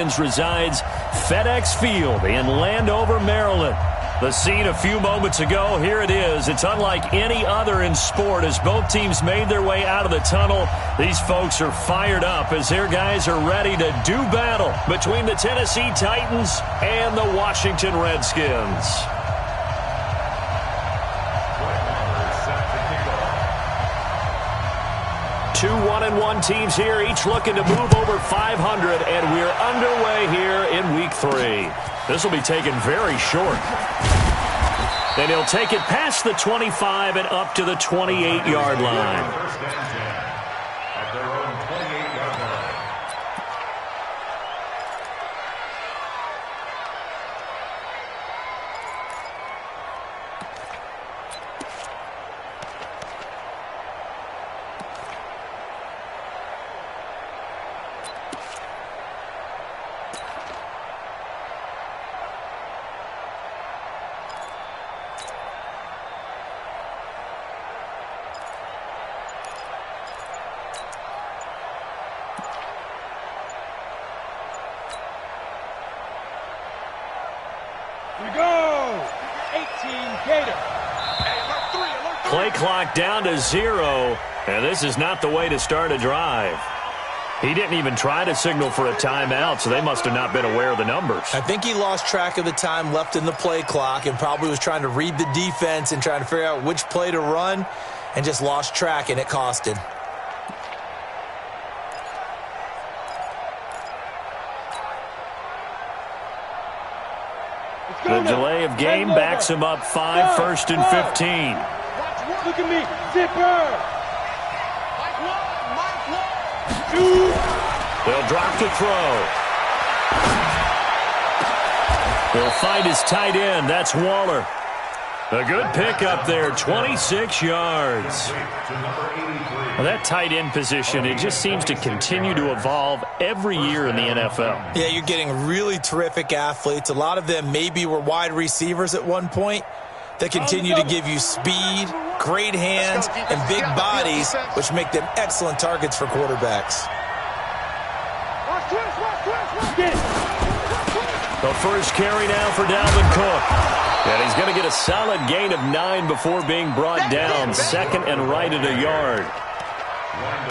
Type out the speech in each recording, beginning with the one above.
Redskins resides FedEx Field in Landover, Maryland. The scene a few moments ago, here it is. It's unlike any other in sport as both teams made their way out of the tunnel. These folks are fired up as their guys are ready to do battle between the Tennessee Titans and the Washington Redskins. Two 1-1 teams here, each looking to move over 500, and we're underway here in Week 3. This will be taken very short. And he'll take it past the 25 and up to the 28-yard line. Play clock down to 0, and this is not the way to start a drive. He didn't even try to signal for a timeout, so they must have not been aware of the numbers. I think he lost track of the time left in the play clock and probably was trying to read the defense and trying to figure out which play to run and just lost track, and it cost him. The delay of game backs him up 5, 1st and 15. Look at me, zipper. They'll drop to throw. They'll find his tight end. That's Waller. A good pickup there, 26 yards. Well, that tight end position, it just seems to continue to evolve every year in the NFL. Yeah, you're getting really terrific athletes. A lot of them maybe were wide receivers at one point. They continue to give you speed, great hands, and big bodies, which make them excellent targets for quarterbacks. The first carry now for Dalvin Cook. And he's going to get a solid gain of 9 before being brought down. Second and right at a yard.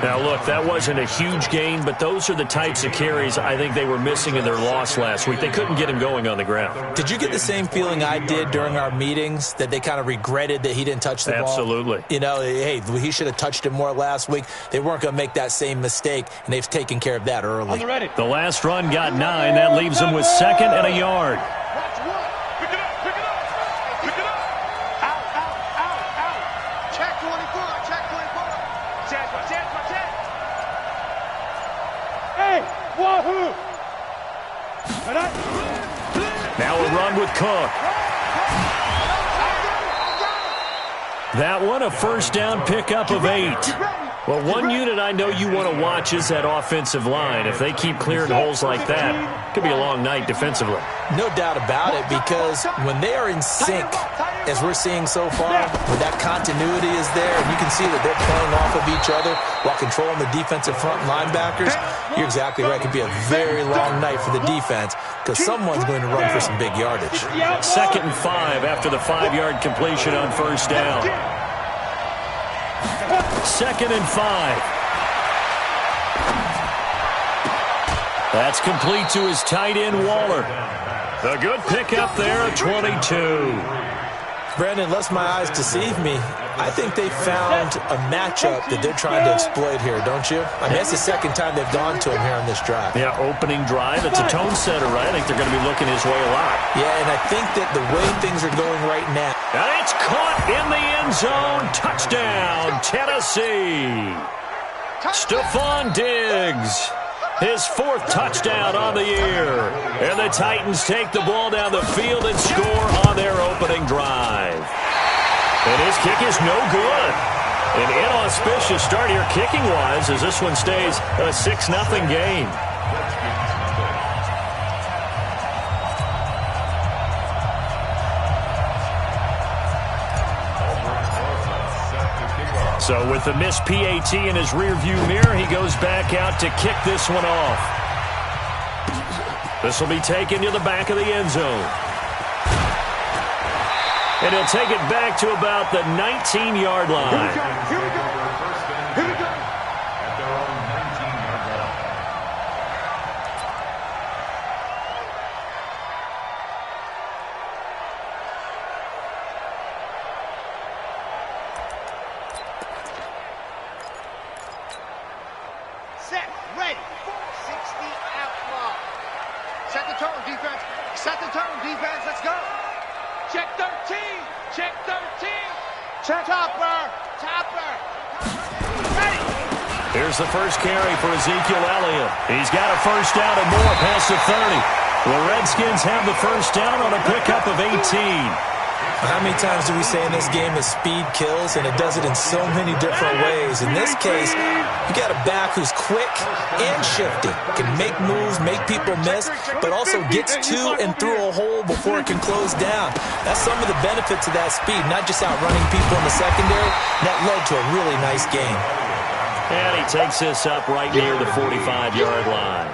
Now, look, that wasn't a huge gain, but those are the types of carries I think they were missing in their loss last week. They couldn't get him going on the ground. Did you get the same feeling I did during our meetings, that they kind of regretted that he didn't touch the ball? Absolutely. You know, hey, he should have touched it more last week. They weren't going to make that same mistake, and they've taken care of that early. The last run got 9. That leaves him with 2nd and a yard. Now a run with Cook. That one, a first down pickup of 8. Well, one unit I know you want to watch is that offensive line. If they keep clearing holes like that, it could be a long night defensively. No doubt about it, because when they are in sync, as we're seeing so far, when that continuity is there, and you can see that they're playing off of each other while controlling the defensive front linebackers, you're exactly right. It could be a very long night for the defense because someone's going to run for some big yardage. 2nd and 5 after the 5-yard completion on first down. 2nd and 5. That's complete to his tight end, Waller. A good pickup there at 22. Brandon, lest my eyes deceive me, I think they found a matchup that they're trying to exploit here, don't you? I mean, that's the second time they've gone to him here on this drive. Yeah, opening drive. It's a tone setter, right? I think they're going to be looking his way a lot. Yeah, and I think that the way things are going right now. And it's caught in the end zone. Touchdown, Tennessee. Stephon Diggs. His 4th touchdown on the year. And the Titans take the ball down the field and score on their opening drive. And his kick is no good. An inauspicious start here kicking-wise as this one stays a 6-0 game. So with the missed PAT in his rearview mirror, he goes back out to kick this one off. This will be taken to the back of the end zone. And he'll take it back to about the 19-yard line. Here we go. Here we go. At their own 19-yard line. Set, ready, 60 outlaw. Set the tone, defense. Set the tone, defense. Let's go. Check 13. Check 13. Check. Topper. Ready. Here's the first carry for Ezekiel Elliott. He's got a first down and more past the 30. The Redskins have the first down on a pickup of 18. How many times do we say in this game that speed kills, and it does it in so many different ways? In this case, you got a back who's quick and shifty, can make moves, make people miss, but also gets to and through a hole before it can close down. That's some of the benefits of that speed, not just outrunning people in the secondary. That led to a really nice game. And he takes this up right near the 45-yard line.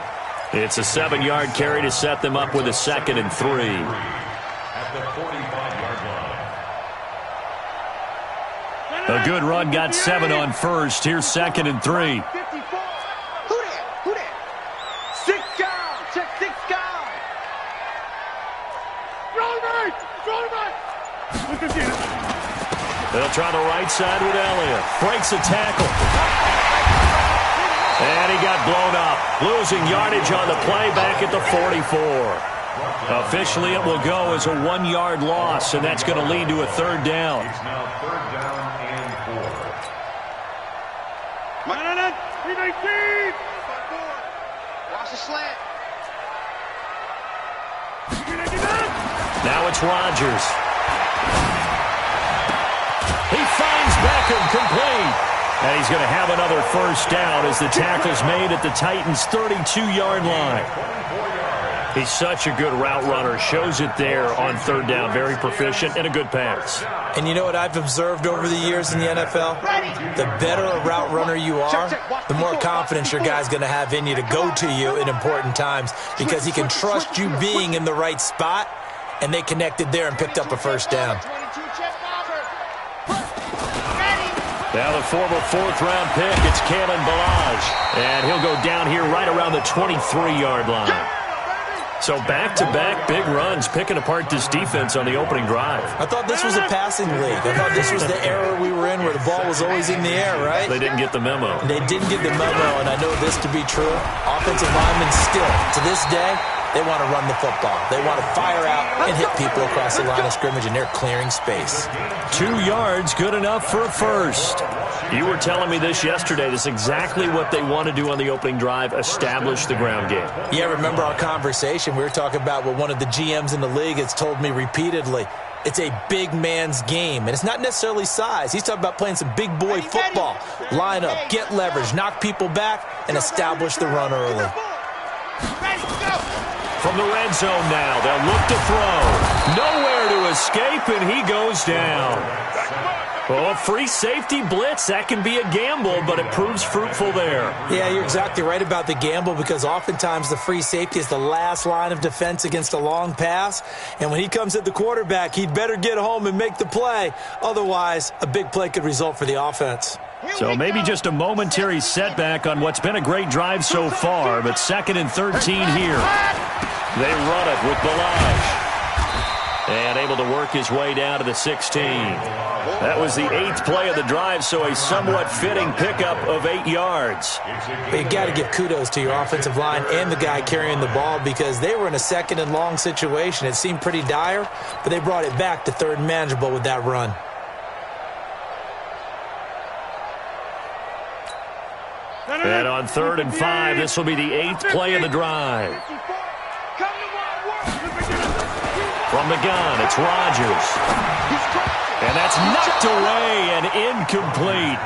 It's a 7-yard carry to set them up with a 2nd and 3. At the 45-yard line. A good run got 7 on first. Here's 2nd and 3. 54. Who there? 6 guys. Check 6 guys. Roll right. Look at this. They'll try the right side with Elliott. Breaks a tackle. And he got blown up. Losing yardage on the play back at the 44. Officially, it will go as a 1-yard loss, and that's going to lead to a 3rd down. It's now 3rd down and 4. 319. Watch the slant. Now it's Rodgers. He finds Beckham complete. And he's going to have another first down as the tackle's made at the Titans' 32-yard line. He's such a good route runner. Shows it there on 3rd down. Very proficient and a good pass. And you know what I've observed over the years in the NFL? The better a route runner you are, the more confidence your guy's going to have in you to go to you in important times because he can trust you being in the right spot, and they connected there and picked up a first down. Now the former 4th-round pick, it's Kalen Ballage. And he'll go down here right around the 23-yard line. So back-to-back big runs, picking apart this defense on the opening drive. I thought this was a passing league. I thought this was the era we were in where the ball was always in the air, right? They didn't get the memo. They didn't get the memo, and I know this to be true. Offensive linemen still, to this day, they want to run the football. They want to fire out and hit people across the line of scrimmage, and they're clearing space. 2 yards, good enough for a first. You were telling me this yesterday. This is exactly what they want to do on the opening drive, establish the ground game. Yeah, remember our conversation? We were talking about what one of the GMs in the league has told me repeatedly. It's a big man's game, and it's not necessarily size. He's talking about playing some big boy football. Line up, get leverage, knock people back, and establish the run early. From the red zone now, they'll look to throw. Nowhere to escape, and he goes down. Oh, free safety blitz, that can be a gamble, but it proves fruitful there. Yeah, you're exactly right about the gamble because oftentimes the free safety is the last line of defense against a long pass. And when he comes at the quarterback, he'd better get home and make the play. Otherwise, a big play could result for the offense. So maybe just a momentary setback on what's been a great drive so far, but 2nd and 13 here. They run it with Ballage. And able to work his way down to the 16. That was the 8th play of the drive, so a somewhat fitting pickup of 8 yards. You got to give kudos to your offensive line and the guy carrying the ball because they were in a 2nd and long situation. It seemed pretty dire, but they brought it back to 3rd and manageable with that run. And on 3rd and 5, this will be the 8th play of the drive. From the gun, it's Rodgers. And that's knocked away and incomplete.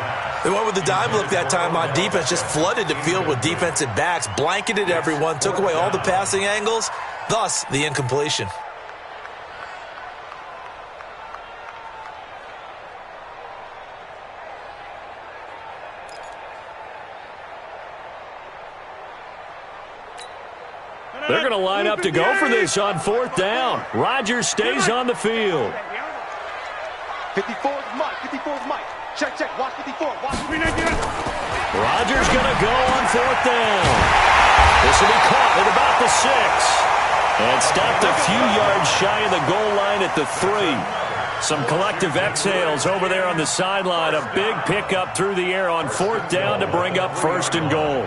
They went with the dime look that time on defense, just flooded the field with defensive backs, blanketed everyone, took away all the passing angles, thus the incompletion. They're going to line up to go for this on 4th down. Rodgers stays on the field. 54's Mike. 54's Mike. Check, check. Watch 54. Watch 319. Rodgers going to go on 4th down. This will be caught at about the 6. And stopped a few yards shy of the goal line at the 3. Some collective exhales over there on the sideline. A big pickup through the air on 4th down to bring up 1st and goal.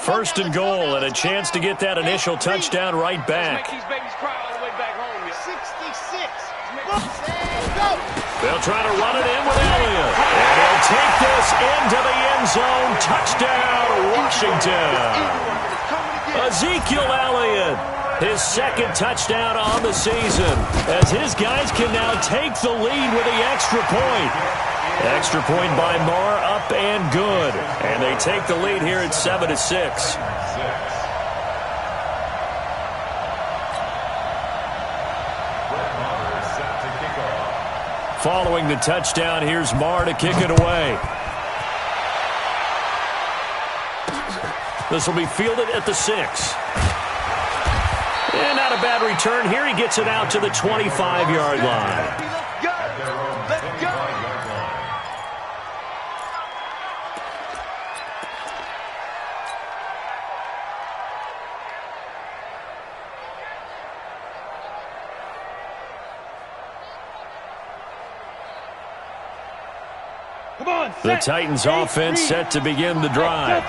First and goal, and a chance to get that initial touchdown right back. Make these babies cry all the way back home. 66. They'll try to run it in with Elliott. And he'll take this into the end zone. Touchdown, Washington. Ezekiel Elliott, his 2nd touchdown on the season, as his guys can now take the lead with the extra point. Extra point by Marr, up and good. And they take the lead here at 7-6. Following the touchdown, here's Marr to kick it away. This will be fielded at the 6. And not a bad return here. He gets it out to the 25-yard line. Let's go. The Titans offense set to begin the drive.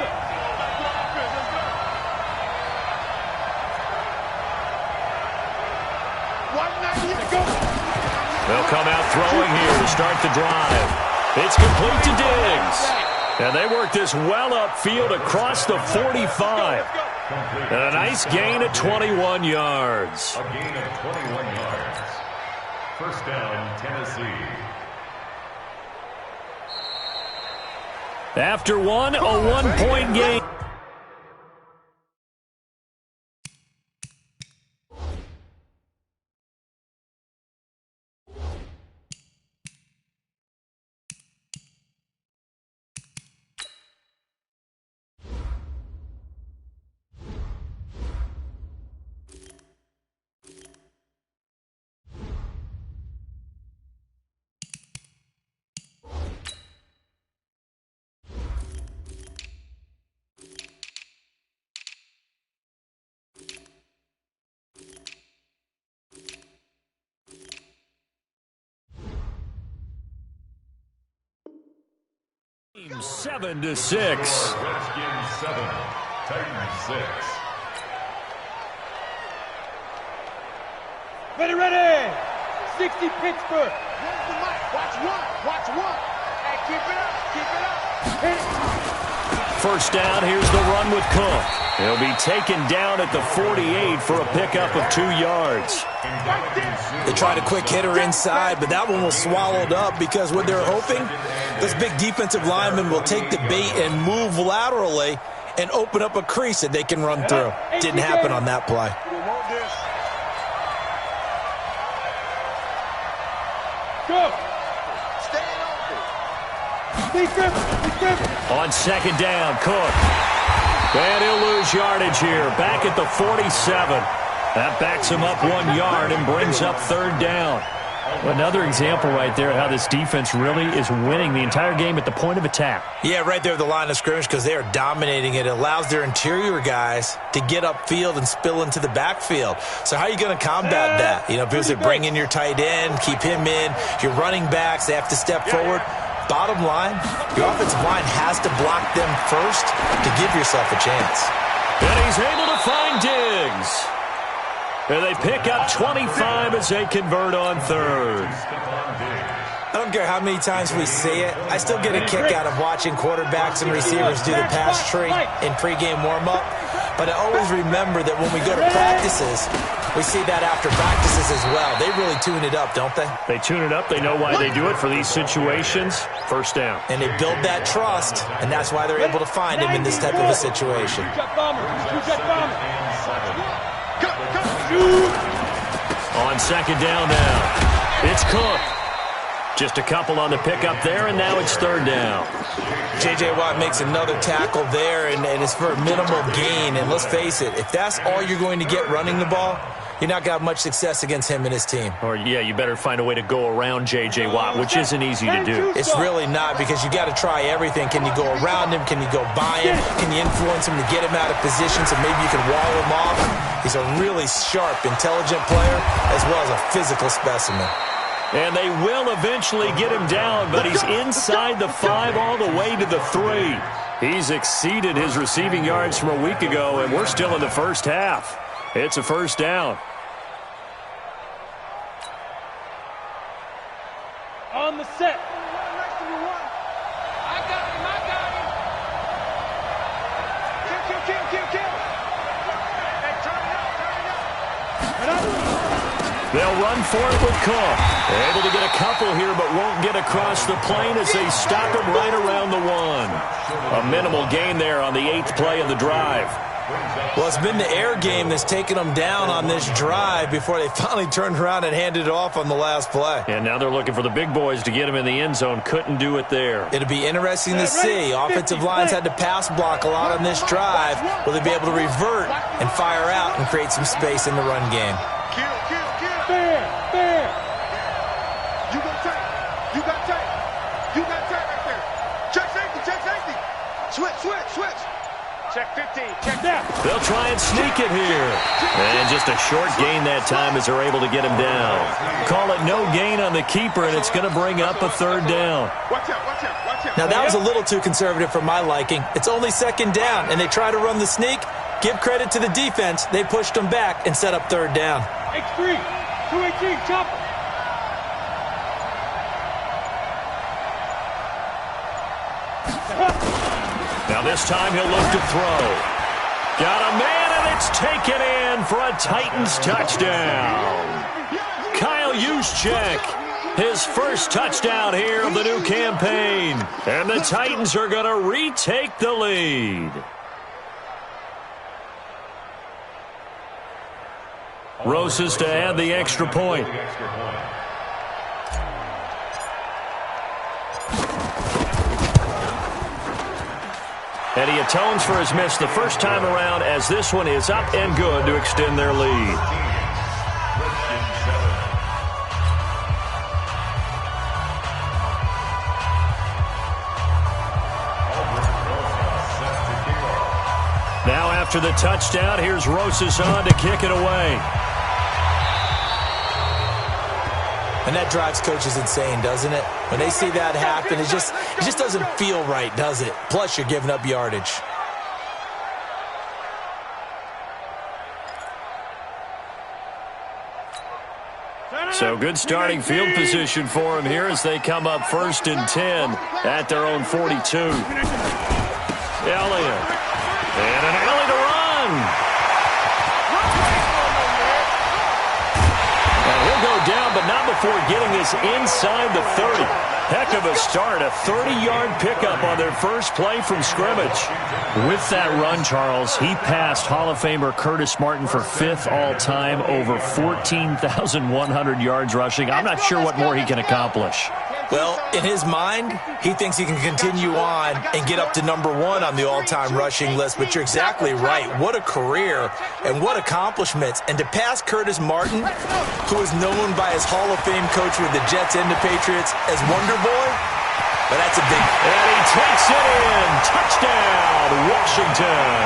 They'll come out throwing here to start the drive. It's complete to Diggs. And they work this well upfield across the 45. And a nice gain of 21 yards. A gain of 21 yards. First down, Tennessee. After a 1-point game. Team 7-6. Redskins 7, Titans 6. Ready. 60 Pittsburgh. Where's the mic? Watch one. Hey, keep it up. First down, here's the run with Cook. He'll be taken down at the 48 for a pickup of 2 yards. They tried a quick hitter inside, but that one was swallowed up because what they're hoping, this big defensive lineman will take the bait and move laterally and open up a crease that they can run through. Didn't happen on that play. Go. On second down, Cook. And he'll lose yardage here. Back at the 47. That backs him up 1 yard and brings up third down. Another example right there of how this defense really is winning the entire game at the point of attack. Yeah, right there at the line of scrimmage because they are dominating it. It allows their interior guys to get upfield and spill into the backfield. So how are you going to combat that? You know, because they bring in your tight end, keep him in. Your running backs, they have to step forward. Bottom line, your offensive line has to block them first to give yourself a chance. And he's able to find Diggs. And they pick up 25 as they convert on third. I don't care how many times we see it. I still get a kick out of watching quarterbacks and receivers do the pass tree in pregame warm-up. But I always remember that when we go to practices, we see that after practices as well. They really tune it up, don't they? They tune it up. They know why they do it for these situations. First down. And they build that trust, and that's why they're able to find him in this type of a situation. On second down now, it's Cook. Just a couple on the pickup there, and now it's third down. J.J. Watt makes another tackle there, and it's for a minimal gain. And let's face it, if that's all you're going to get running the ball, you're not going to have much success against him and his team. Or, yeah, you better find a way to go around J.J. Watt, which isn't easy to do. It's really not, because you got to try everything. Can you go around him? Can you go by him? Can you influence him to get him out of position so maybe you can wall him off? He's a really sharp, intelligent player, as well as a physical specimen. And they will eventually get him down, but he's inside the 5 all the way to the 3. He's exceeded his receiving yards from a week ago, and we're still in the first half. It's a first down. On the set. I got him. Kill. Hey, turn it up. They'll run for it with Cook. Able to get a couple here, but won't get across the plane as they stop him right around the 1. A minimal gain there on the 8th play of the drive. Well, it's been the air game that's taken them down on this drive before they finally turned around and handed it off on the last play. And now they're looking for the big boys to get him in the end zone. Couldn't do it there. It'll be interesting to see. Offensive lines had to pass block a lot on this drive. Will they be able to revert and fire out and create some space in the run game? Kill. Fair. You got tight right there. Check safety. Switch. Check 15. Check Now. They'll try and sneak it here. And just a short gain that time as they're able to get him down. Call it no gain on the keeper, and it's going to bring up a third down. Watch out. Now, that was a little too conservative for my liking. It's only second down, and they try to run the sneak. Give credit to the defense. They pushed them back and set up third down. X3. 218. Chopper. Now this time he'll look to throw. Got a man, and it's taken in for a Titans touchdown. Kyle Juszczyk, his first touchdown here of the new campaign. And the Titans are going to retake the lead. Rosas to add the extra point. And he atones for his miss the first time around, as this one is up and good to extend their lead. Now after the touchdown, here's Rosas on to kick it away. And that drives coaches insane, doesn't it? When they see that happen, it just doesn't feel right, does it? Plus, you're giving up yardage. So good starting field position for him here as they come up 1st and 10 at their own 42. Elliott. And an alley to run. And he'll go down, but not before getting this inside the 30. Heck of a start, a 30-yard pickup on their first play from scrimmage. With that run, Charles, he passed Hall of Famer Curtis Martin for 5th all-time, over 14,100 yards rushing. I'm not sure what more he can accomplish. Well, in his mind, he thinks he can continue on and get up to number 1 on the all-time rushing list. But you're exactly right. What a career and what accomplishments. And to pass Curtis Martin, who is known by his Hall of Fame coach with the Jets and the Patriots as Wonder Boy, but that's a big... And he takes it in. Touchdown, Washington.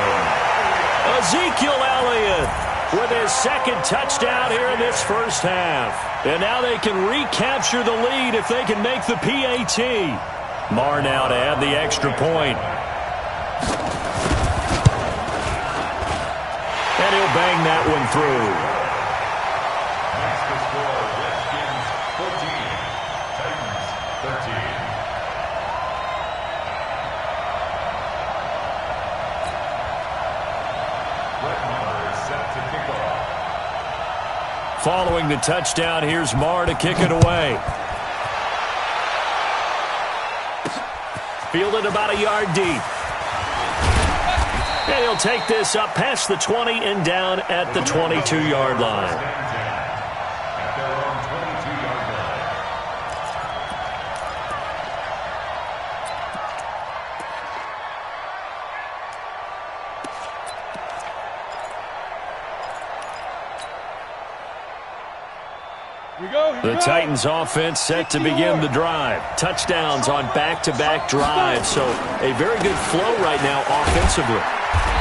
Ezekiel Elliott with his second touchdown here in this first half. And now they can recapture the lead if they can make the PAT. Marr now to add the extra point. And he'll bang that one through. That's the score. Redskins 14, Titans 13. Following the touchdown, here's Marr to kick it away. Fielded about a yard deep. And he'll take this up past the 20 and down at the 22-yard line. The Titans offense set to begin the drive. Touchdowns on back-to-back drives. So a very good flow right now offensively.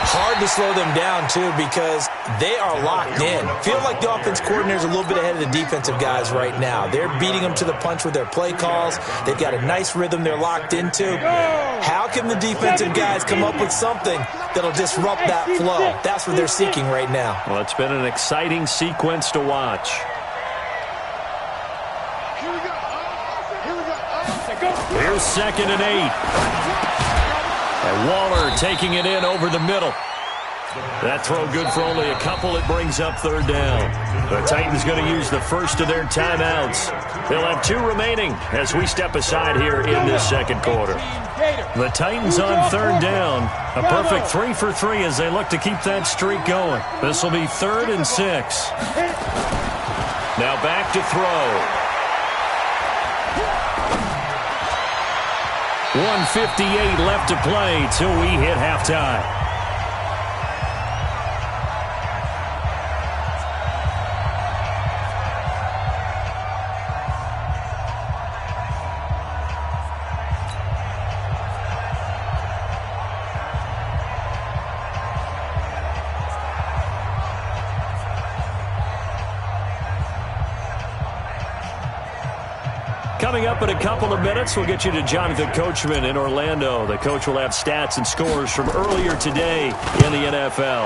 Hard to slow them down, too, because they are locked in. Feel like the offense coordinator is a little bit ahead of the defensive guys right now. They're beating them to the punch with their play calls. They've got a nice rhythm they're locked into. How can the defensive guys come up with something that'll disrupt that flow? That's what they're seeking right now. Well, it's been an exciting sequence to watch. Here's 2nd and 8. And Waller taking it in over the middle. That throw good for only a couple. It brings up 3rd down. The Titans going to use the first of their timeouts. They'll have 2 remaining as we step aside here in this 2nd quarter. The Titans on 3rd down. A perfect 3 for 3 as they look to keep that streak going. This will be 3rd and 6. Now back to throw. 1:58 left to play till we hit halftime. Coming up in a couple of minutes, we'll get you to Jonathan Coachman in Orlando. The coach will have stats and scores from earlier today in the NFL.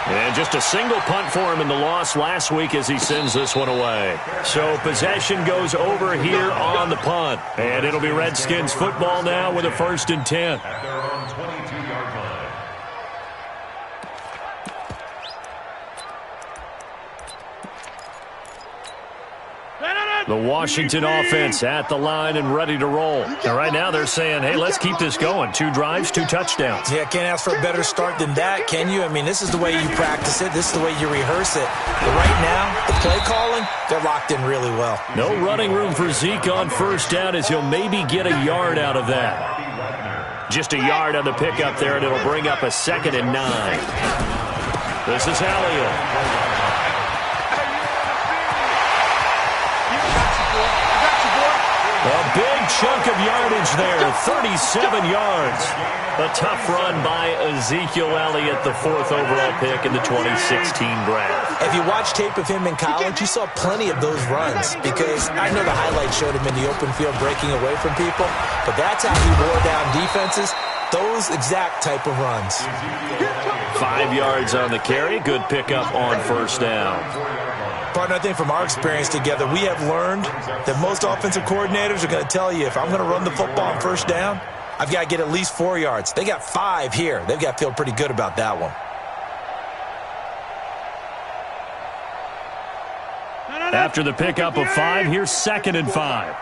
And just a single punt for him in the loss last week as he sends this one away. So possession goes over here on the punt. And it'll be Redskins football now with a 1st and 10. At their own 22-yard line. The Washington offense at the line and ready to roll. And right now they're saying, hey, let's keep this going. 2 drives, 2 touchdowns. Yeah, can't ask for a better start than that, can you? I mean, this is the way you practice it. This is the way you rehearse it. But right now, the play calling, they're locked in really well. No running room for Zeke on 1st down as he'll maybe get a yard out of that. Just a yard on the pickup there, and it'll bring up a 2nd and 9. This is Elliott. A big chunk of yardage there, 37 yards. A tough run by Ezekiel Elliott, the 4th overall pick in the 2016 draft. If you watch tape of him in college, you saw plenty of those runs because I know the highlights showed him in the open field breaking away from people, but that's how he wore down defenses, those exact type of runs. 5 yards on the carry, good pickup on 1st down. Partner, I think from our experience together, we have learned that most offensive coordinators are going to tell you, if I'm going to run the football on 1st down, I've got to get at least 4 yards. They got 5 here. They've got to feel pretty good about that one. After the pickup of 5, here's 2nd and 5.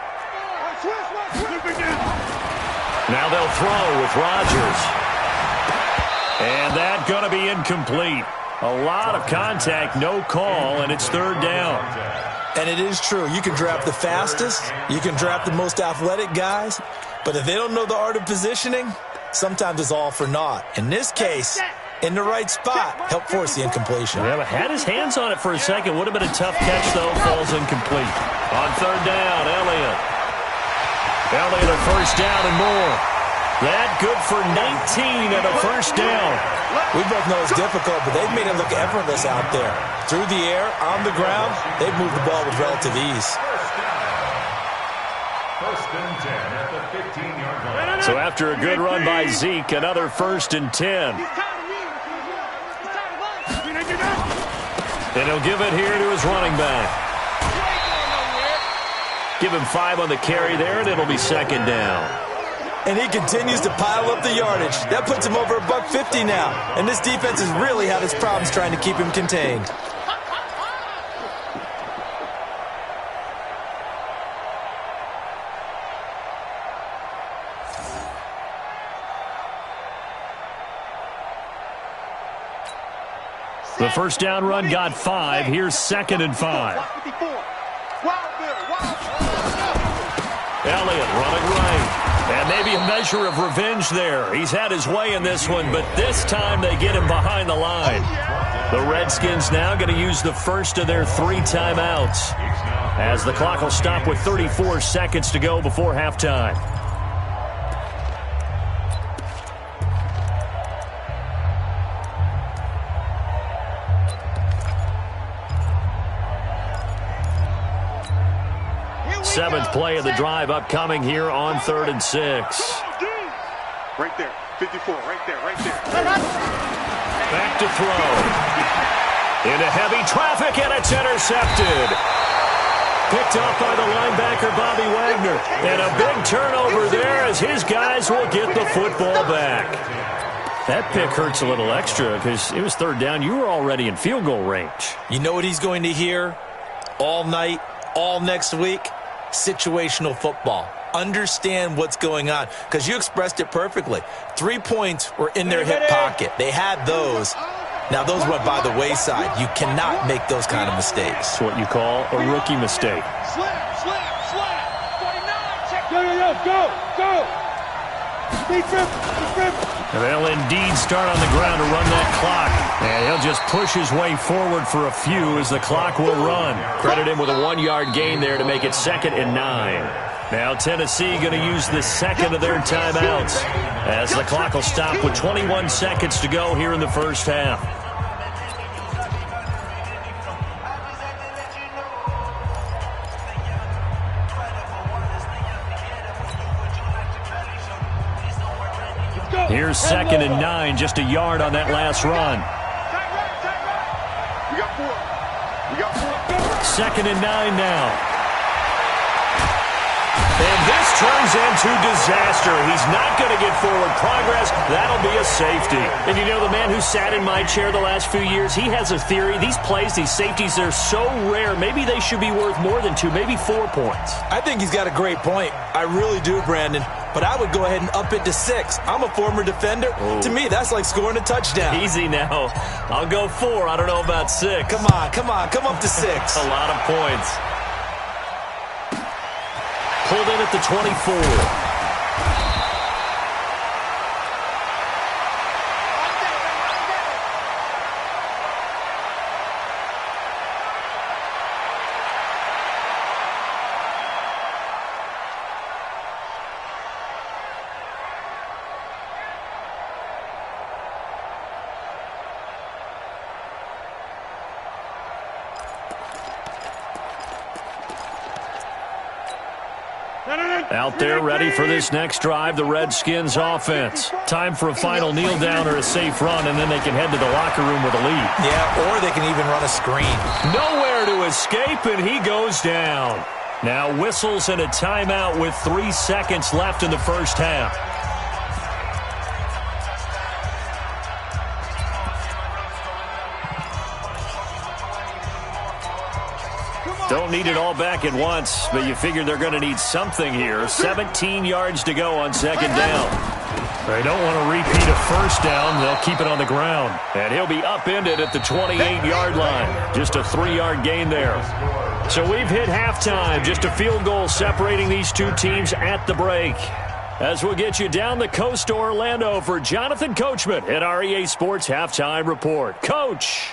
Now they'll throw with Rodgers. And that's going to be incomplete. A lot of contact, no call, and it's 3rd down. And it is true. You can draft the fastest. You can draft the most athletic guys. But if they don't know the art of positioning, sometimes it's all for naught. In this case, in the right spot, help force the incompletion. Yeah, but had his hands on it for a second. Would have been a tough catch, though. Falls incomplete. On 3rd down, Elliott. Elliott a 1st down and more. That good for 19 and a 1st down. We both know it's difficult, but they've made it look effortless out there. Through the air, on the ground, they've moved the ball with relative ease. 1st and 10 at the 15-yard line. So after a good run by Zeke, another 1st and 10. And he'll give it here to his running back. Give him 5 on the carry there, and it'll be 2nd down. And he continues to pile up the yardage. That puts him over $150 now. And this defense has really had its problems trying to keep him contained. The 1st down run got 5. Here's 2nd and 5. Elliott running right. And maybe a measure of revenge there. He's had his way in this one, but this time they get him behind the line. The Redskins now going to use the first of their 3 timeouts. as the clock will stop with 34 seconds to go before halftime. Seventh play of the drive upcoming here on 3rd and 6. Right there, 54, right there. Back to throw. Into heavy traffic, and it's intercepted. Picked off by the linebacker, Bobby Wagner. And a big turnover there as his guys will get the football back. That pick hurts a little extra because it was 3rd down. You were already in field goal range. You know what he's going to hear all night, all next week? Situational football. Understand what's going on, because you expressed it perfectly. 3 points were in their hip pocket. They had those. Now, those went by the wayside. You cannot make those kind of mistakes. It's what you call a rookie mistake. Slap. 49, check. Go. Defense. They'll indeed start on the ground to run that clock. And he'll just push his way forward for a few as the clock will run. Credit him with a 1-yard gain there to make it 2nd and 9. Now Tennessee going to use the second of their timeouts as the clock will stop with 21 seconds to go here in the first half. Here's 2nd and 9, just a yard on that last run. We got 4. 2nd and 9 now. And this turns into disaster. He's not going to get forward progress. That'll be a safety. And you know, the man who sat in my chair the last few years, he has a theory. These plays, these safeties, they're so rare. Maybe they should be worth more than 2, maybe 4 points. I think he's got a great point. I really do, Brandon. But I would go ahead and up it to 6. I'm a former defender. Ooh. To me, that's like scoring a touchdown. Easy now. I'll go 4. I don't know about 6. Come on. Come up to 6. A lot of points. Pulled in at the 24. Out there ready for this next drive, the Redskins offense. Time for a final kneel down or a safe run, and then they can head to the locker room with a lead. Yeah, or they can even run a screen. Nowhere to escape, and he goes down. Now whistles and a timeout with 3 seconds left in the first half. Don't need it all back at once, but you figure they're going to need something here. 17 yards to go on 2nd down. They don't want to repeat a first down. They'll keep it on the ground. And he'll be upended at the 28-yard line. Just a 3-yard gain there. So we've hit halftime. Just a field goal separating these two teams at the break. As we'll get you down the coast to Orlando for Jonathan Coachman at our EA Sports Halftime Report. Coach!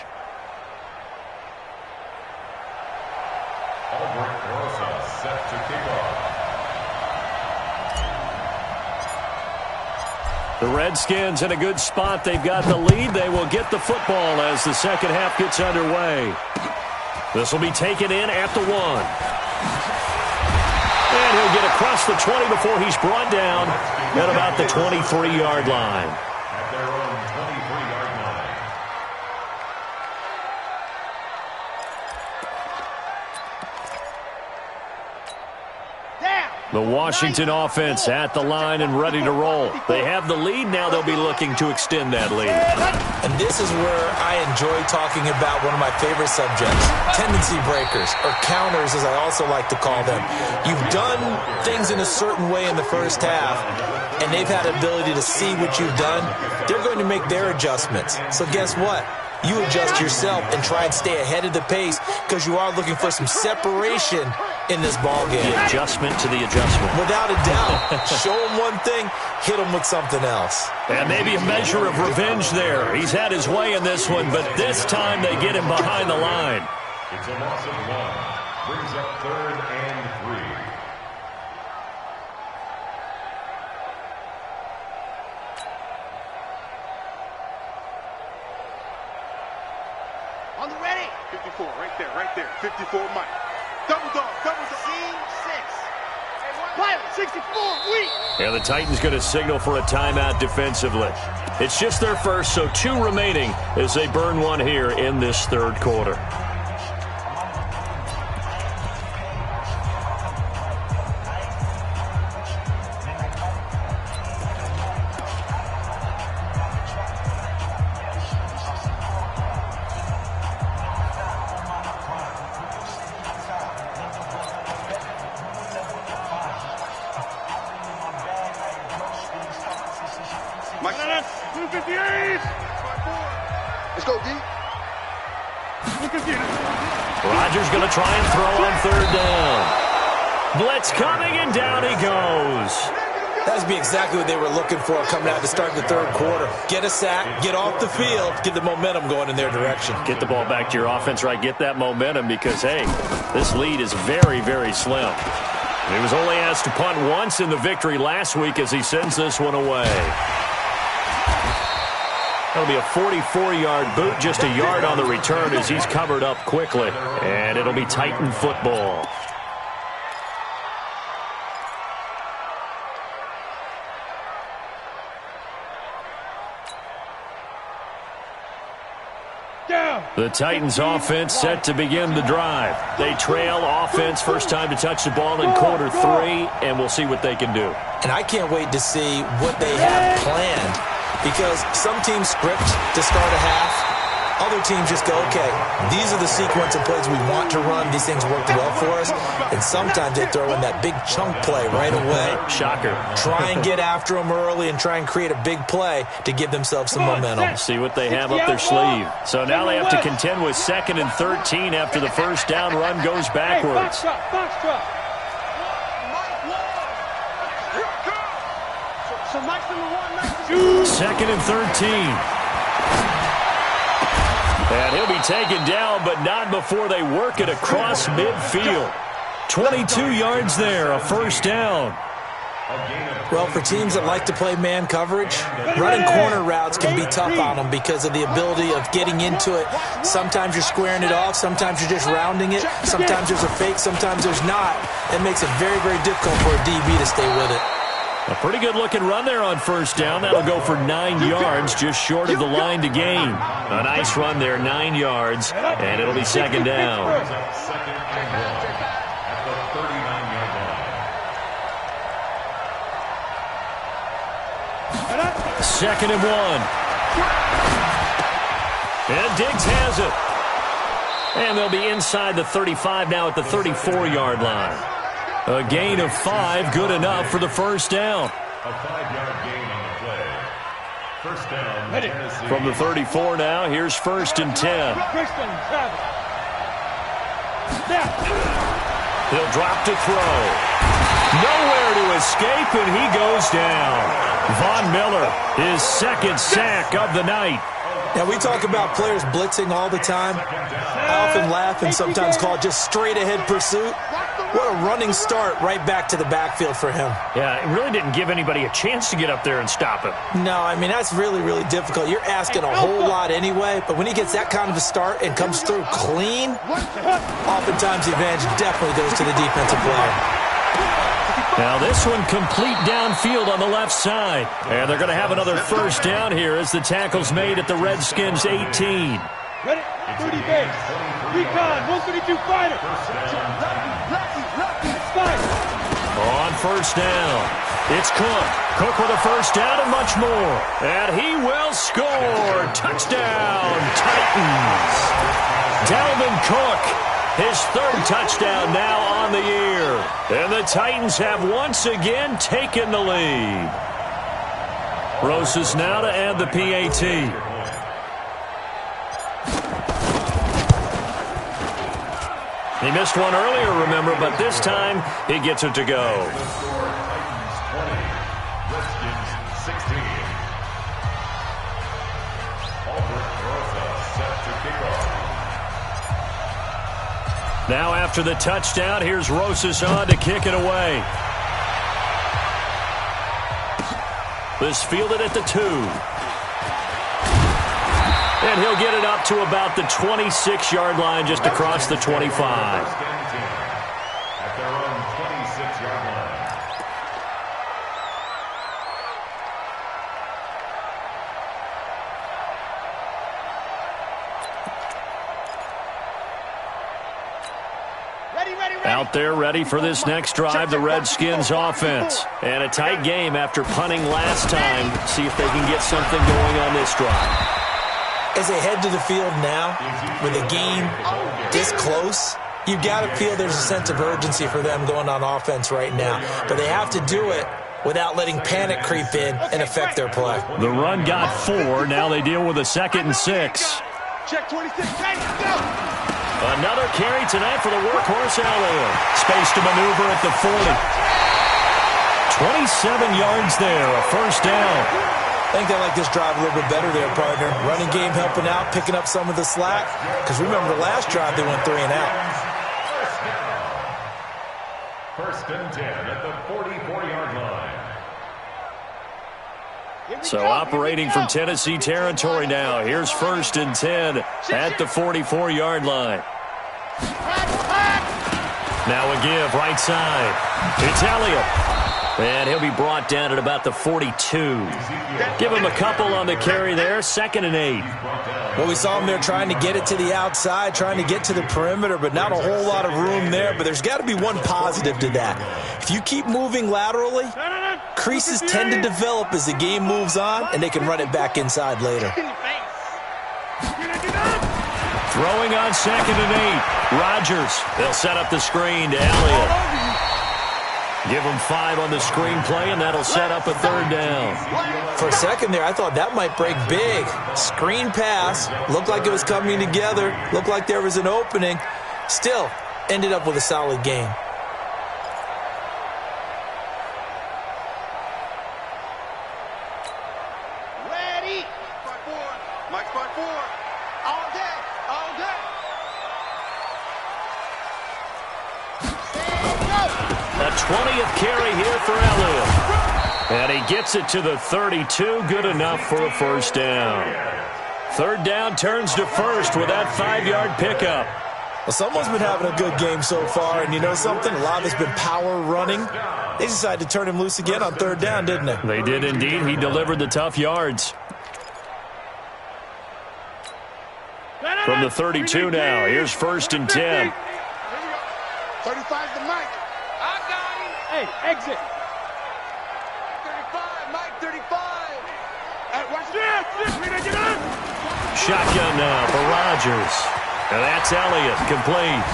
Set to kick off. The Redskins in a good spot. They've got the lead. They will get the football as the second half gets underway. This will be taken in at the 1. And he'll get across the 20 before he's brought down at about the 23-yard line. At their own 23-yard line. The Washington offense at the line and ready to roll. They have the lead. Now they'll be looking to extend that lead. And this is where I enjoy talking about one of my favorite subjects, tendency breakers, or counters as I also like to call them. You've done things in a certain way in the first half, and they've had the ability to see what you've done. They're going to make their adjustments. So guess what? You adjust yourself and try and stay ahead of the pace because you are looking for some separation in this ball game. The adjustment to the adjustment. Without a doubt. Show them one thing, hit them with something else. And maybe a measure of revenge there. He's had his way in this one, but this time they get him behind the line. It's a loss of 1. Brings up 3rd and 3. On the ready. 54, right there, right there. 54, Mike. Double dog, double dog. Scene 6. Pilot, 64, weak. And the Titans going to signal for a timeout defensively. It's just their first, so 2 remaining as they burn one here in this 3rd quarter. Mike. 258. Let's go, D. Rodgers going to try and throw on 3rd down. Blitz coming, and down he goes. That would be exactly what they were looking for coming out to start the 3rd quarter. Get a sack, get off the field, get the momentum going in their direction. Get the ball back to your offense, right? Get that momentum because, hey, this lead is very, very slim. He was only asked to punt once in the victory last week as he sends this one away. That'll be a 44-yard boot, just a yard on the return as he's covered up quickly. And it'll be Titan football. The Titans offense set to begin the drive. They trail offense, first time to touch the ball in quarter 3, and we'll see what they can do. And I can't wait to see what they have planned, because some teams script to start a half. Other teams just go, okay, these are the sequence of plays we want to run. These things worked well for us. And sometimes they throw in that big chunk play right away. Shocker. Try and get after them early and try and create a big play to give themselves some momentum. See what they have up their sleeve. So now they have to contend with 2nd and 13 after the first down run goes backwards. Second and 13. And he'll be taken down, but not before they work it across midfield. 22 yards there, a first down. Well, for teams that like to play man coverage, running corner routes can be tough on them because of the ability of getting into it. Sometimes you're squaring it off. Sometimes you're just rounding it. Sometimes there's a fake. Sometimes there's not. It makes it very, very difficult for a DB to stay with it. A pretty good-looking run there on first down. That'll go for 9 yards, just short of the line to gain. A nice run there, 9 yards, and it'll be 2nd down. Second and 1 at the 39-yard line. 2nd and 1. And Diggs has it. And they'll be inside the 35 now at the 34-yard line. A gain of 5, good enough for the first down. A 5-yard gain on the play. First down, Tennessee. From the 34 now, here's 1st and 10. He'll drop to throw. Nowhere to escape, and he goes down. Von Miller, his 2nd sack of the night. Now, we talk about players blitzing all the time. I often laugh and sometimes call it just straight-ahead pursuit. What a running start right back to the backfield for him. Yeah, it really didn't give anybody a chance to get up there and stop him. No, I mean, that's really, really difficult. You're asking a whole lot anyway, but when he gets that kind of a start and comes through clean, oftentimes the advantage definitely goes to the defensive player. Now this one complete downfield on the left side. And they're going to have another first down here as the tackle's made at the Redskins 18. Ready? 30 base. Recon, 132 fighter. On first down, it's Cook. Cook with a first down and much more. And he will score. Touchdown, Titans. Dalvin Cook, his 3rd touchdown now on the year. And the Titans have once again taken the lead. Rosas now to add the PAT. He missed one earlier, remember, but this time he gets it to go. Titans 20, Redskins 16. Albert Rosa set to kick off. Now after the touchdown, here's Rosas on to kick it away. This fielded at the 2. And he'll get it up to about the 26-yard line, just across the 25. At their own 26-yard line. Out there ready for this next drive, the Redskins offense. And a tight game after punting last time. See if they can get something going on this drive. As they head to the field now, with the game this close, you've got to feel there's a sense of urgency for them going on offense right now. But they have to do it without letting panic creep in and affect their play. The run got 4. Now they deal with a 2nd and 6. Check 26. Hey, go! Another carry tonight for the workhorse Elliott. Space to maneuver at the 40. 27 yards there, a first down. I think they like this drive a little bit better there, partner. Running game helping out, picking up some of the slack. Because remember the last drive, they went 3 and out. First and 10 at the 44-yard line. So operating from Tennessee territory now. Here's 1st and 10 at the 44-yard line. Now a give right side. It's Elliott. And he'll be brought down at about the 42. Give him a couple on the carry there. 2nd and 8. Well, we saw him there trying to get it to the outside, trying to get to the perimeter, but not a whole lot of room there. But there's got to be one positive to that. If you keep moving laterally, creases tend to develop as the game moves on, and they can run it back inside later. Throwing on 2nd and 8. Rodgers. They'll set up the screen to Elliott. Give him 5 on the screen play, and that'll set up a 3rd down. For a second there, I thought that might break big. Screen pass. Looked like it was coming together. Looked like there was an opening. Still, ended up with a solid game. Ready. Mike Spot 4. All day. All day. A 20th carry here for Elliott. And he gets it to the 32. Good enough for a first down. 3rd down turns to 1st with that 5-yard pickup. Well, someone's been having a good game so far, and you know something? A lot has been power running. They decided to turn him loose again on 3rd down, didn't they? They did indeed. He delivered the tough yards. From the 32 now, here's 1st and 10. 35's the mic. I got him. Hey, exit. 35, Mike 35. Hey, watch this. Shotgun now for Rodgers. And that's Elliott, complete.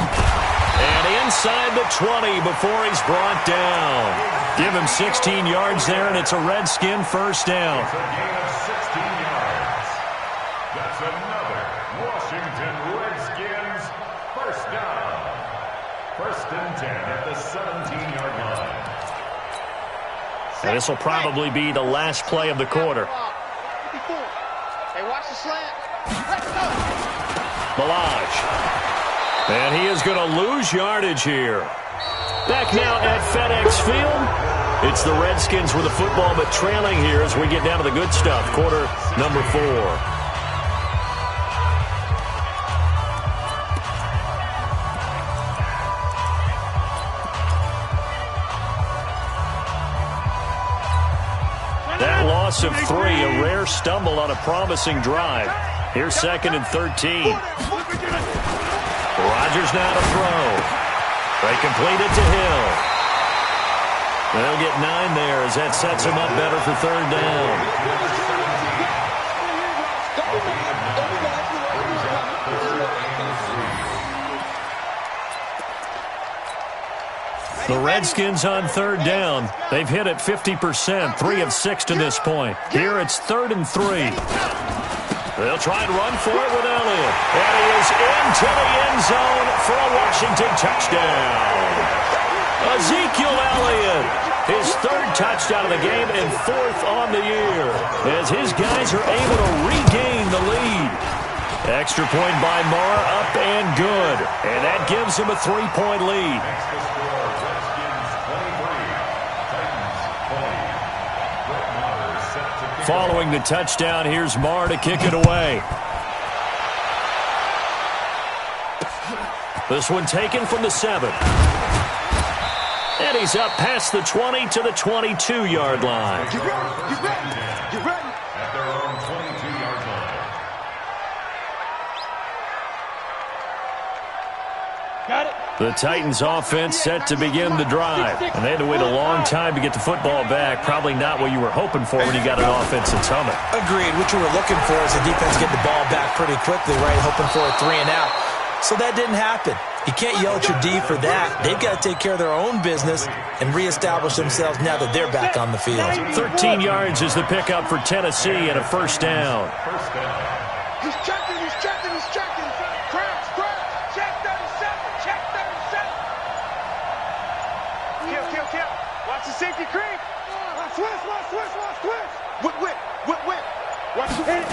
And inside the 20 before he's brought down. Give him 16 yards there, and it's a Redskin first down. It's a gain of 16 yards. That's another Washington Redskins first down. 1st and 10 at the 17-yard line. And this will probably be the last play of the quarter. 54. Hey, watch the slant. Let's go. Milage. And he is going to lose yardage here. Back now at FedEx Field. It's the Redskins with the football, but trailing here as we get down to the good stuff. Quarter number 4. That loss of 3, a rare stumble on a promising drive. Here's 2nd and 13. Rodgers now to throw. They complete it to Hill. They'll get 9 there as that sets him up better for 3rd down. The Redskins on 3rd down. They've hit it 50%, 3 of 6 to this point. Here it's 3rd and 3. They'll try and run for it with Elliott. And he is into the end zone for a Washington touchdown. Ezekiel Elliott, his 3rd touchdown of the game and 4th on the year, as his guys are able to regain the lead. Extra point by Marr, up and good. And that gives him a 3-point lead. Following the touchdown, here's Marr to kick it away. This one taken from the 7. And he's up past the 20 to the 22-yard line. Get ready, get ready, get ready. At their own 22-yard line. Got it. The Titans offense set to begin the drive. And they had to wait a long time to get the football back. Probably not what you were hoping for when you got an offense that's humming. Agreed. What you were looking for is the defense get the ball back pretty quickly, right? Hoping for a 3-and-out. So that didn't happen. You can't yell at your D for that. They've got to take care of their own business and reestablish themselves now that they're back on the field. 13 yards is the pickup for Tennessee and a first down. He's checking, he's checking, he's checking. Cramps, cramps. Check 37, check 37. Kill. Watch the safety creep. Watch twist. Whip. Watch the hit.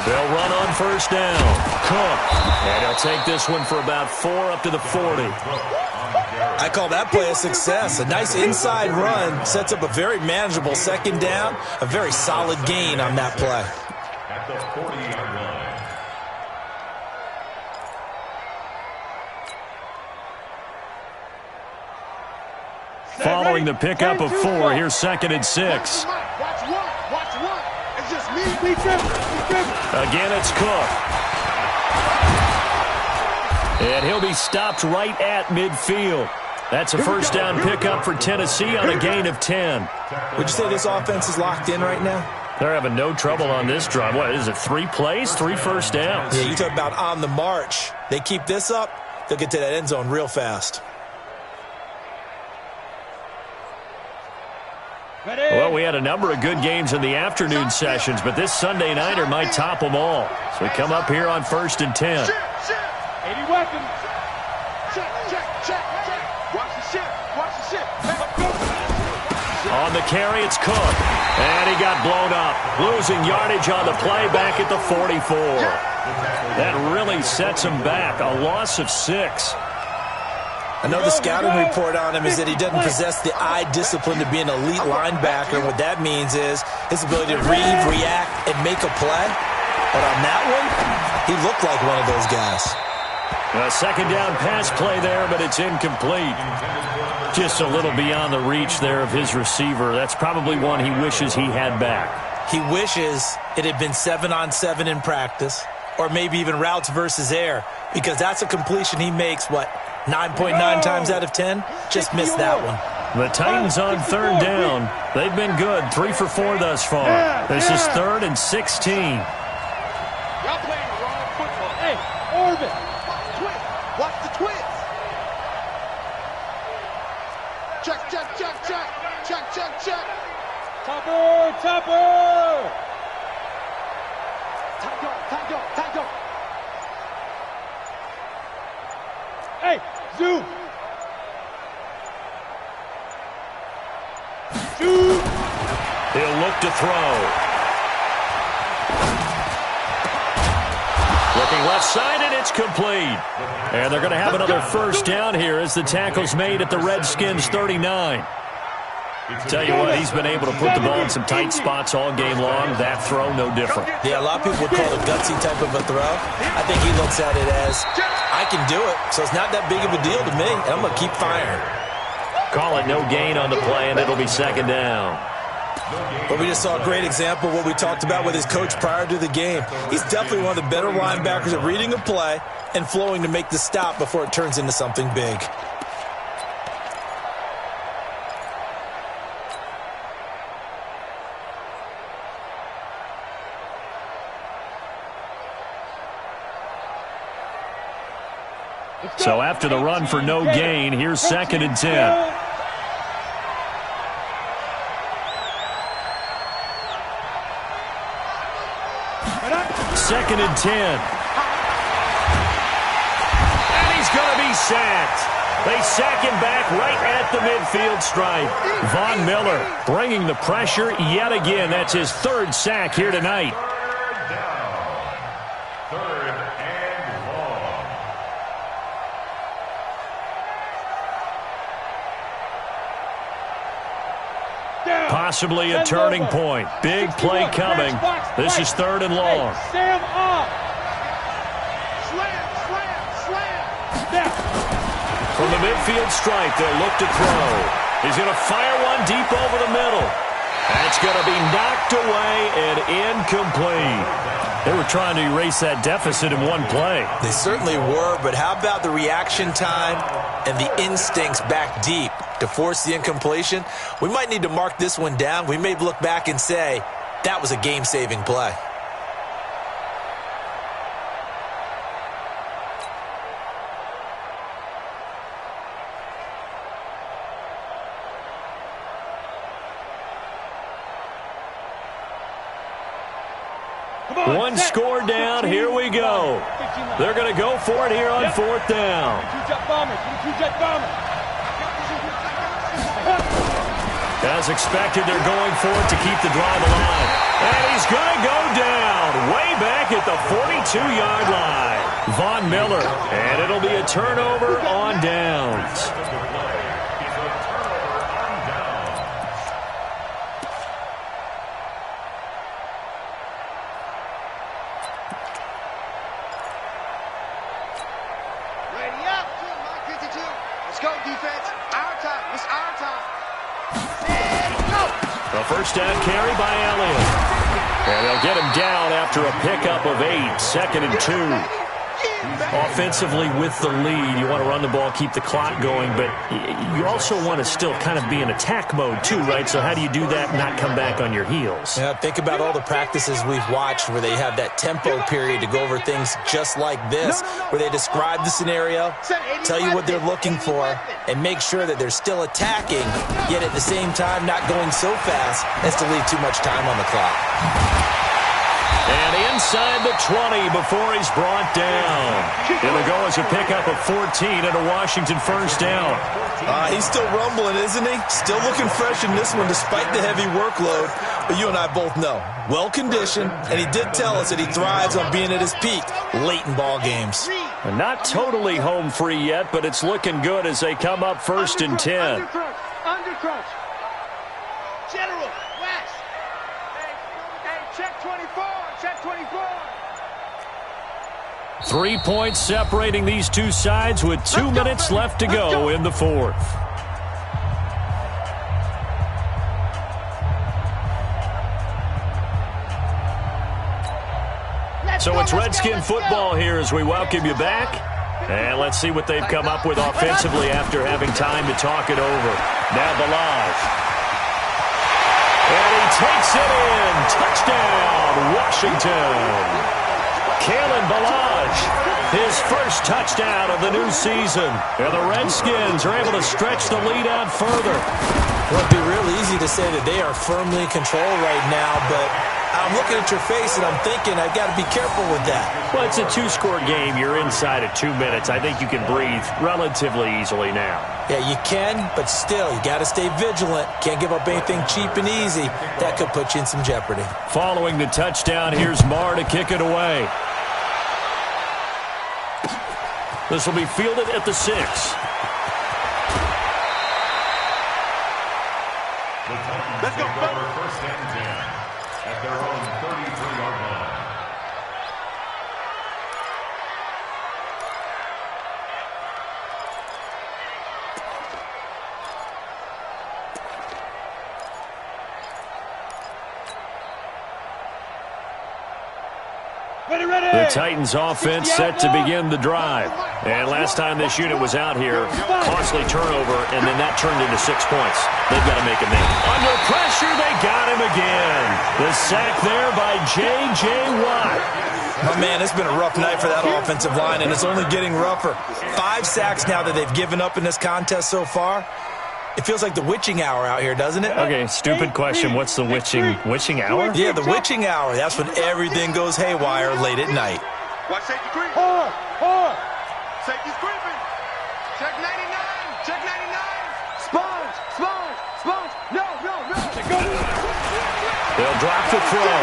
They'll run on first down. Cook. And he'll take this one for about 4 up to the 40. I call that play a success. A nice inside run sets up a very manageable second down. A very solid gain on that play. At the 40-yard line. Following the pickup of 4, here's 2nd and 6. Watch one. It's just me. Again, it's Cook. And he'll be stopped right at midfield. That's a first down pickup for Tennessee on a gain of 10. Would you say this offense is locked in right now? They're having no trouble on this drive. What is it, 3 plays, 3 first downs? Yeah, you talk about on the march. They keep this up, they'll get to that end zone real fast. Well, we had a number of good games in the afternoon sessions, but this Sunday nighter might top them all. So we come up here on 1st and 10. 80 weapons. Check. Watch the shit. On the carry, it's Cook. And he got blown up. Losing yardage on the play back at the 44. That really sets him back. A loss of 6. I know the scouting report on him is that he doesn't possess the eye discipline to be an elite linebacker. What that means is his ability to read, react, and make a play. But on that one, he looked like one of those guys. A second down pass play there, but it's incomplete. Just a little beyond the reach there of his receiver. That's probably one he wishes he had back. He wishes it had been 7-on-7 in practice, or maybe even routes versus air, because that's a completion he makes, 9.9 times out of 10? Just missed that one. The Titans on 3rd down. They've been good, 3 for 4 thus far. This is 3rd and 16. Y'all playing the wrong football. Hey, Orbit. Watch the twist. Check. Topper. Tight go. Hey, zoom. Shoot. He'll look to throw. Looking left side, and it's complete. And they're going to have another first down here as the tackle's made at the Redskins 39. Tell you what, he's been able to put the ball in some tight spots all game long. That throw, no different. Yeah, a lot of people would call it a gutsy type of a throw. I think he looks at it as, I can do it, so it's not that big of a deal to me, and I'm going to keep firing. Call it no gain on the play, and it'll be second down. But we just saw a great example of what we talked about with his coach prior to the game. He's definitely one of the better linebackers at reading a play and flowing to make the stop before it turns into something big. So after the run for no gain, here's 2nd and 10. Second and 10. And he's going to be sacked. They sack him back right at the midfield stripe. Von Miller bringing the pressure yet again. That's his 3rd sack here tonight. Possibly a turning point. Big play coming. This is 3rd and long. Sam up. Slam. From the midfield stripe, they'll look to throw. He's going to fire one deep over the middle. That's going to be knocked away and incomplete. They were trying to erase that deficit in one play. They certainly were, but how about the reaction time and the instincts back deep to force the incompletion? We might need to mark this one down. We may look back and say, that was a game-saving play. One score down, here we go. They're going to go for it here on 4th down. As expected, they're going for it to keep the drive alive. And he's going to go down way back at the 42-yard line. Von Miller, and it'll be a turnover on downs. A first down carry by Elliott. And they'll get him down after a pickup of 8, 2nd and 2. Offensively with the lead, you want to run the ball, keep the clock going, but you also want to still kind of be in attack mode too, right? So how do you do that and not come back on your heels? Yeah, think about all the practices we've watched where they have that tempo period to go over things just like this, where they describe the scenario, tell you what they're looking for, and make sure that they're still attacking, yet at the same time not going so fast as to leave too much time on the clock. And inside the 20 before he's brought down. It'll go as a pickup of 14 and a Washington first down. He's still rumbling, isn't he? Still looking fresh in this one despite the heavy workload. But you and I both know, well-conditioned, and he did tell us that he thrives on being at his peak late in ball games. Not totally home free yet, but it's looking good as they come up 1st and 10. Undercrunch. General, West. Hey, check 24. Check 24. 3 points separating these two sides with 2 minutes left to go in the 4th. So it's Redskin football here as we welcome you back. And let's see what they've come up with offensively after having time to talk it over. Now Balaj. And he takes it in. Touchdown, Washington. Kalen Balaj, his first touchdown of the new season. And the Redskins are able to stretch the lead out further. Well, it'd be real easy to say that they are firmly in control right now, but I'm looking at your face and I'm thinking I've got to be careful with that. Well, it's a 2-score game. You're inside of 2 minutes. I think you can breathe relatively easily now. Yeah, you can, but still, you got to stay vigilant. Can't give up anything cheap and easy. That could put you in some jeopardy. Following the touchdown, here's Marr to kick it away. This will be fielded at the 6. Let's go. First and 10 at their own 33-yard line. The Titans offense set to begin the drive. And last time this unit was out here, costly turnover, and then that turned into 6 points. They've got to make a name. Under pressure, they got him again. The sack there by J.J. Watt. Oh, man, it's been a rough night for that offensive line, and it's only getting rougher. 5 sacks now that they've given up in this contest so far. It feels like the witching hour out here, doesn't it? Okay, stupid question. What's the witching hour? Yeah, the witching hour. That's when everything goes haywire late at night. Watch safety creep. Hard. Safety's creeping. Check 99. Check 99. Sponge. No. They'll drop the throw.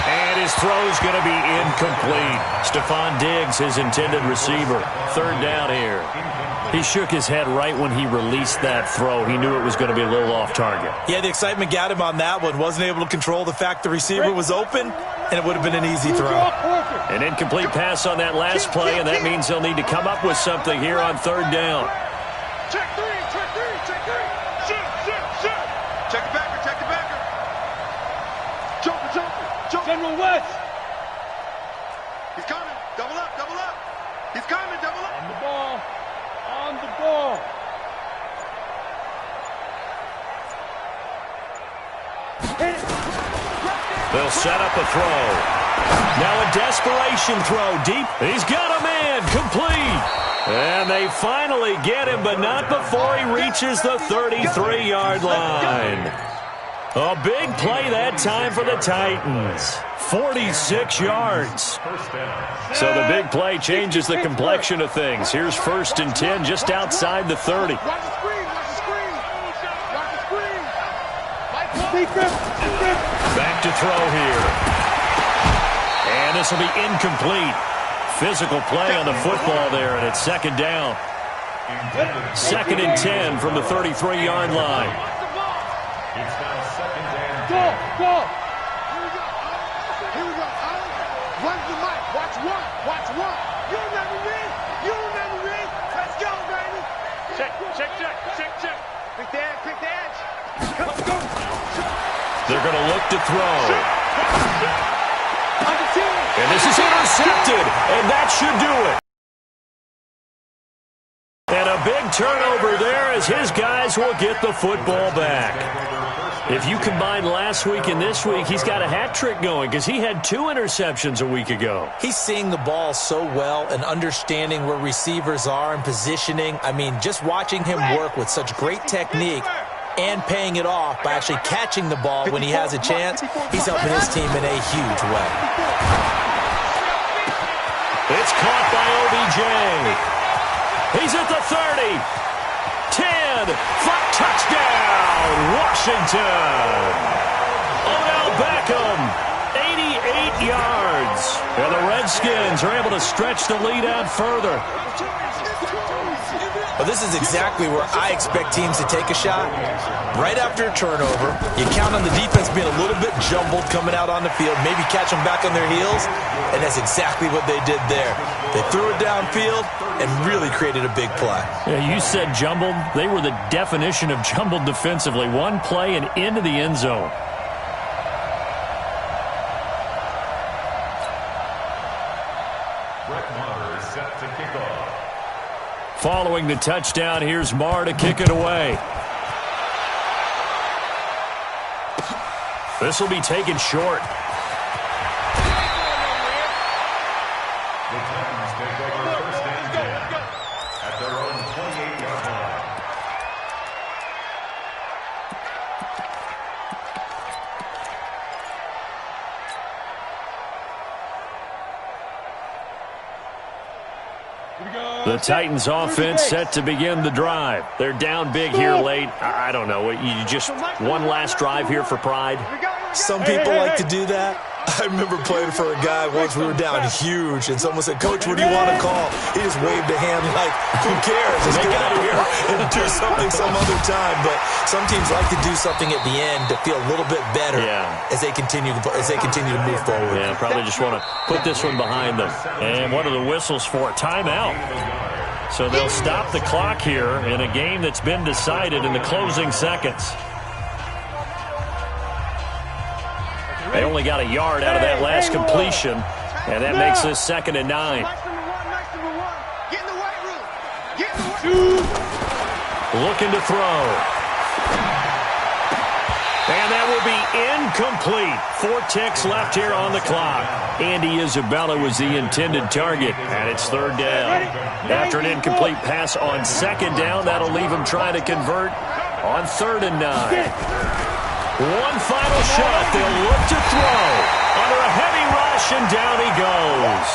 And his throw's going to be incomplete. Stephon Diggs, his intended receiver. Third down here. He shook his head right when he released that throw. He knew it was going to be a little off target. Yeah, the excitement got him on that one. Wasn't able to control the fact the receiver was open, and it would have been an easy throw. An incomplete pass on that last play, and that means they'll need to come up with something here on third down. Check three, check three, check three. Shoot, shoot, shoot. Check the backer, check the backer. Joker, Joker, Joker. General West. He's coming. Double up, double up. He's coming, double up. On the ball. On the ball. Hit it. They'll set up a throw. Now a desperation throw deep. He's got a man. Complete. And they finally get him, but not before he reaches the 33-yard line. A big play that time for the Titans. 46 yards. So the big play changes the complexion of things. Here's 1st and 10 just outside the 30. Watch the screen, watch the screen. Watch the screen. Back to throw here. And this will be incomplete. Physical play on the football there, and it's second down. 2nd and 10 from the 33-yard line. It's now 2nd and 10. Go. Here we go. Run the mic. Watch one. Watch one. You never read. You never read. Let's go, baby. Check. Pick the edge. Pick the edge. Let's go. They're going to look to throw. Under 10. And this is intercepted, and that should do it. And a big turnover there as his guys will get the football back. If you combine last week and this week, he's got a hat trick going because he had 2 interceptions a week ago. He's seeing the ball so well and understanding where receivers are and positioning. I mean, just watching him work with such great technique and paying it off by actually catching the ball when he has a chance, he's helping his team in a huge way. It's caught by OBJ. He's at the 30. 10. Touchdown, Washington. Odell Beckham, 88 yards. And the Redskins are able to stretch the lead out further. Well, this is exactly where I expect teams to take a shot. Right after a turnover, you count on the defense being a little bit jumbled coming out on the field, maybe catch them back on their heels, and that's exactly what they did there. They threw it downfield and really created a big play. Yeah, you said jumbled. They were the definition of jumbled defensively. One play and into the end zone. Set to kick off. Following the touchdown, here's Marr to kick it away. This will be taken short. The Titans take over 1st and 10 at their own 28-yard line. The Titans offense set to begin the drive. They're down big here late. I don't know. You just one last drive here for pride? Some people like to do that. I remember playing for a guy once. We were down huge, and someone said, "Coach, what do you want to call?" He just waved a hand like, "Who cares? Let's get out of here and do something some other time." But some teams like to do something at the end to feel a little bit better as they continue to move forward. Yeah, probably just want to put this one behind them. And what are the whistles for? Timeout. So they'll stop the clock here in a game that's been decided in the closing seconds. They only got a yard out of that last completion, and that makes this 2nd and 9. Get in the white room. Get in the white room. Looking to throw. And that will be incomplete. 4 ticks left here on the clock. Andy Isabella was the intended target, and it's 3rd down. After an incomplete pass on 2nd down, that'll leave him trying to convert on 3rd and 9. One final shot. They'll look to throw. Under a heavy rush, and down he goes.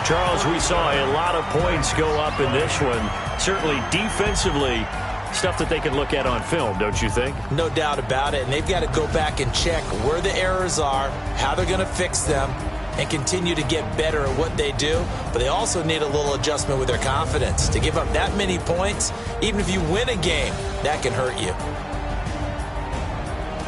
Charles, we saw a lot of points go up in this one. Certainly defensively, Stuff that they can look at on film, don't you think? No doubt about it, and they've got to go back and check where the errors are, how they're going to fix them, and continue to get better at what they do. But they also need a little adjustment with their confidence. To give up that many points, even if you win a game, that can hurt you.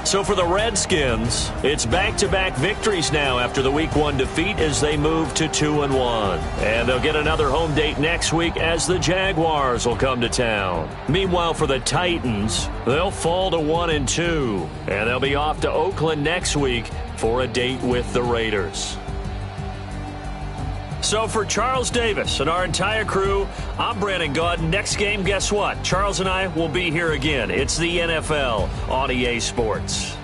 So for the Redskins, it's back-to-back victories now after the Week 1 defeat as they move to 2-1. And they'll get another home date next week as the Jaguars will come to town. Meanwhile, for the Titans, they'll fall to 1-2. And they'll be off to Oakland next week for a date with the Raiders. So for Charles Davis and our entire crew, I'm Brandon Gaudin. Next game, guess what? Charles and I will be here again. It's the NFL on EA Sports.